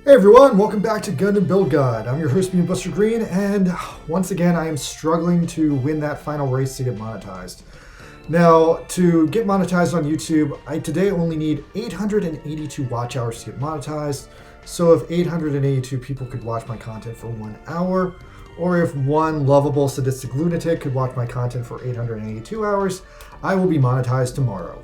Hey everyone, welcome back to Gundam Build Guide. I'm your host, me, Buster Green, and once again I am struggling to win that final race to get monetized. Now, to get monetized on YouTube, I today only need 882 watch hours to get monetized. So if 882 people could watch my content for 1 hour, or if one lovable sadistic lunatic could watch my content for 882 hours, I will be monetized tomorrow.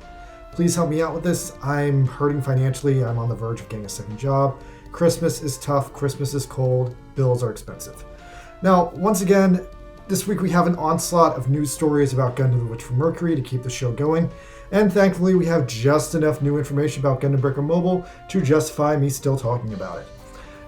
Please help me out with this. I'm hurting financially. I'm on the verge of getting a second job. Christmas is tough, Christmas is cold, bills are expensive. Now, once again, this week we have an onslaught of news stories about Gundam the Witch from Mercury to keep the show going, and thankfully we have just enough new information about Gundam Breaker Mobile to justify me still talking about it.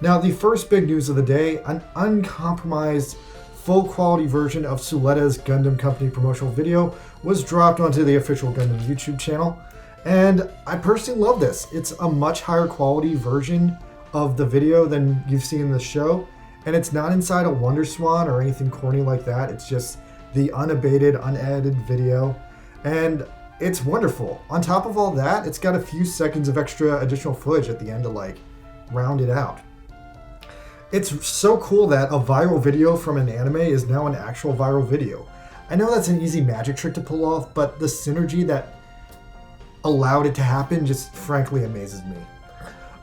Now, the first big news of the day, an uncompromised, full-quality version of Suletta's Gundam Company promotional video was dropped onto the official Gundam YouTube channel, and I personally love this. It's a much higher quality version of the video than you've seen in the show, and it's not inside a Wonder Swan or anything corny like that. It's just the unabated, unedited video, and it's wonderful. On top of all that, it's got a few seconds of extra additional footage at the end to round it out. It's so cool that a viral video from an anime is now an actual viral video. I know that's an easy magic trick to pull off, but the synergy that allowed it to happen just frankly amazes me.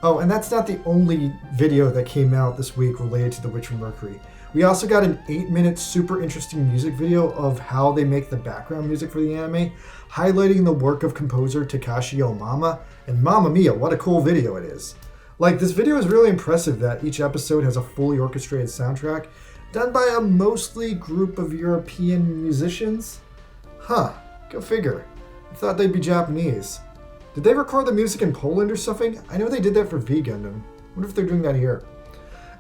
Oh, and that's not the only video that came out this week related to The Witch from Mercury. We also got an 8-minute super interesting music video of how they make the background music for the anime, highlighting the work of composer Takashi Omama, and mamma mia, what a cool video it is. This video is really impressive that each episode has a fully orchestrated soundtrack, done by a mostly group of European musicians? Huh, go figure. I thought they'd be Japanese. Did they record the music in Poland or something? I know they did that for V Gundam. Wonder if they're doing that here.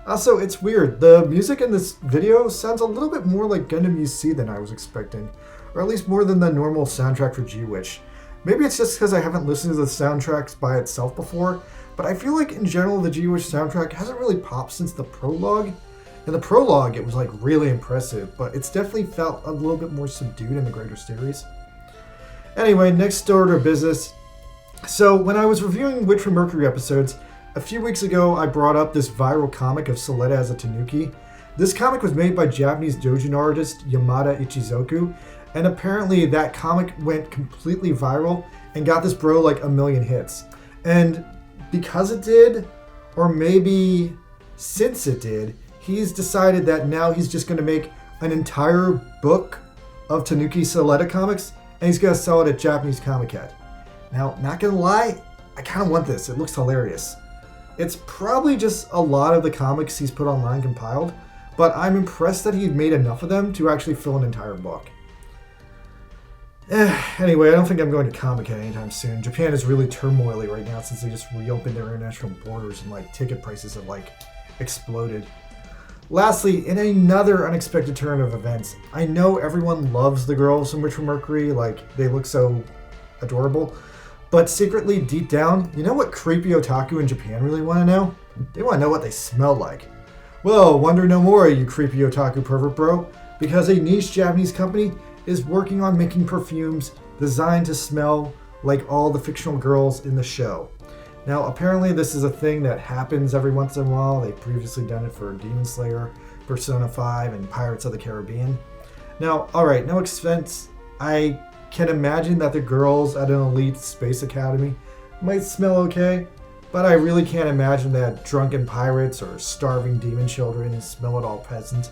Also, it's weird. The music in this video sounds a little bit more like Gundam UC than I was expecting. Or at least more than the normal soundtrack for G-Witch. Maybe it's just because I haven't listened to the soundtracks by itself before, but I feel like in general the G-Witch soundtrack hasn't really popped since the prologue. In the prologue it was really impressive, but it's definitely felt a little bit more subdued in the greater series. Anyway, next order of business. So, when I was reviewing Witch from Mercury episodes, a few weeks ago I brought up this viral comic of Suletta as a Tanuki. This comic was made by Japanese Doujin artist Yamada Ichizoku, and apparently that comic went completely viral and got this bro 1 million hits. And because it did, or maybe since it did, he's decided that now he's just going to make an entire book of Tanuki Suletta comics, and he's going to sell it at Japanese Comic Con. Now, not gonna lie, I kind of want this. It looks hilarious. It's probably just a lot of the comics he's put online compiled, but I'm impressed that he made enough of them to actually fill an entire book. Anyway, I don't think I'm going to Comic-Con anytime soon. Japan is really turmoily right now since they just reopened their international borders and ticket prices have exploded. Lastly, in another unexpected turn of events, I know everyone loves the girls in Witch from Mercury, they look so adorable. But secretly, deep down, you know what creepy otaku in Japan really want to know? They want to know what they smell like. Well, wonder no more, you creepy otaku pervert bro, because a niche Japanese company is working on making perfumes designed to smell like all the fictional girls in the show. Now, apparently this is a thing that happens every once in a while. They've previously done it for Demon Slayer, Persona 5, and Pirates of the Caribbean. Now, alright, no offense, I can imagine that the girls at an elite space academy might smell okay, but I really can't imagine that drunken pirates or starving demon children smell at all pleasant.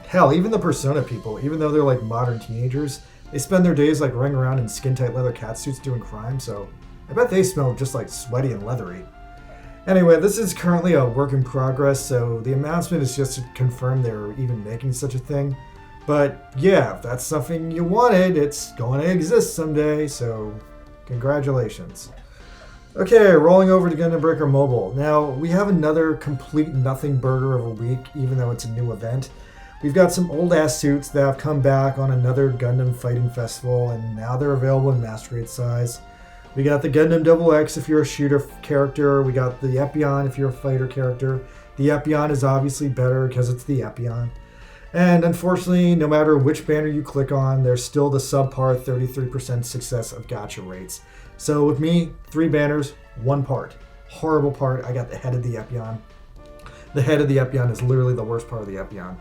Hell, even the Persona people, even though they're modern teenagers, they spend their days running around in skin-tight leather catsuits doing crime, so I bet they smell just sweaty and leathery. Anyway, this is currently a work in progress, so the announcement is just to confirm they're even making such a thing. But yeah, if that's something you wanted, it's going to exist someday, so congratulations. Okay, rolling over to Gundam Breaker Mobile. Now, we have another complete nothing burger of a week, even though it's a new event. We've got some old-ass suits that have come back on another Gundam Fighting Festival, and now they're available in Master Grade size. We got the Gundam Double X if you're a shooter character. We got the Epion if you're a fighter character. The Epion is obviously better because it's the Epion. And unfortunately, no matter which banner you click on, there's still the subpar 33% success of gacha rates. So with me, 3 banners, 1 part. horrible part, I got the head of the Epion. The head of the Epion is literally the worst part of the Epion.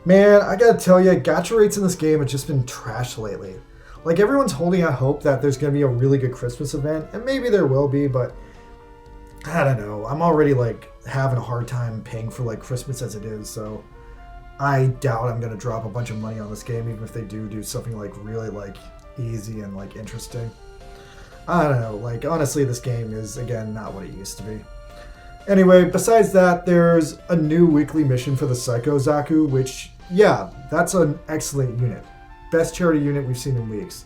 Man, I gotta tell you, gacha rates in this game have just been trash lately. Like, everyone's holding out hope that there's gonna be a really good Christmas event, and maybe there will be, but I don't know. I'm already, like, having a hard time paying for, like, Christmas as it is, so I doubt I'm gonna drop a bunch of money on this game, even if they do something, like, really, like, easy and, like, interesting. I don't know. Like, honestly, this game is, again, not what it used to be. Anyway, besides that, there's a new weekly mission for the Psycho Zaku, which, yeah, that's an excellent unit. Best charity unit we've seen in weeks.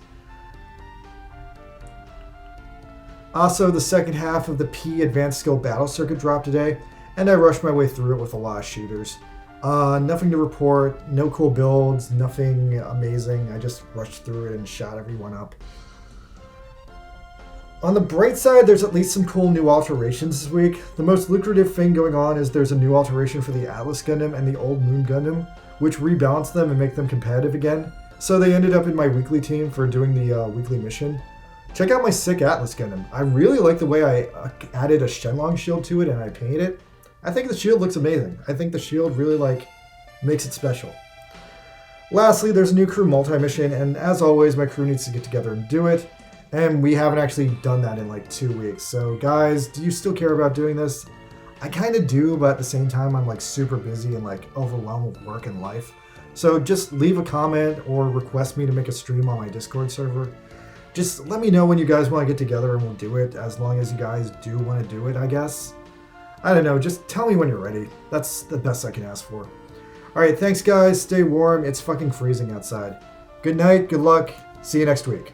Also, the second half of the P Advanced Skill Battle Circuit dropped today, and I rushed my way through it with a lot of shooters. Nothing to report, no cool builds, nothing amazing. I just rushed through it and shot everyone up. On the bright side, there's at least some cool new alterations this week. The most lucrative thing going on is there's a new alteration for the Atlas Gundam and the Old Moon Gundam, which rebalance them and make them competitive again. So they ended up in my weekly team for doing the weekly mission. Check out my sick Atlas Gundam. I really like the way I added a Shenlong shield to it and I painted it. I think the shield looks amazing. I think the shield really, like, makes it special. Lastly, there's a new crew multi-mission, and as always, my crew needs to get together and do it. And we haven't actually done that in like 2 weeks. So guys, do you still care about doing this? I kind of do, but at the same time, I'm like super busy and like overwhelmed with work and life. So just leave a comment or request me to make a stream on my Discord server. Just let me know when you guys want to get together and we'll do it, as long as you guys do want to do it, I guess. I don't know, just tell me when you're ready. That's the best I can ask for. Alright, thanks guys, stay warm, it's fucking freezing outside. Good night, good luck, see you next week.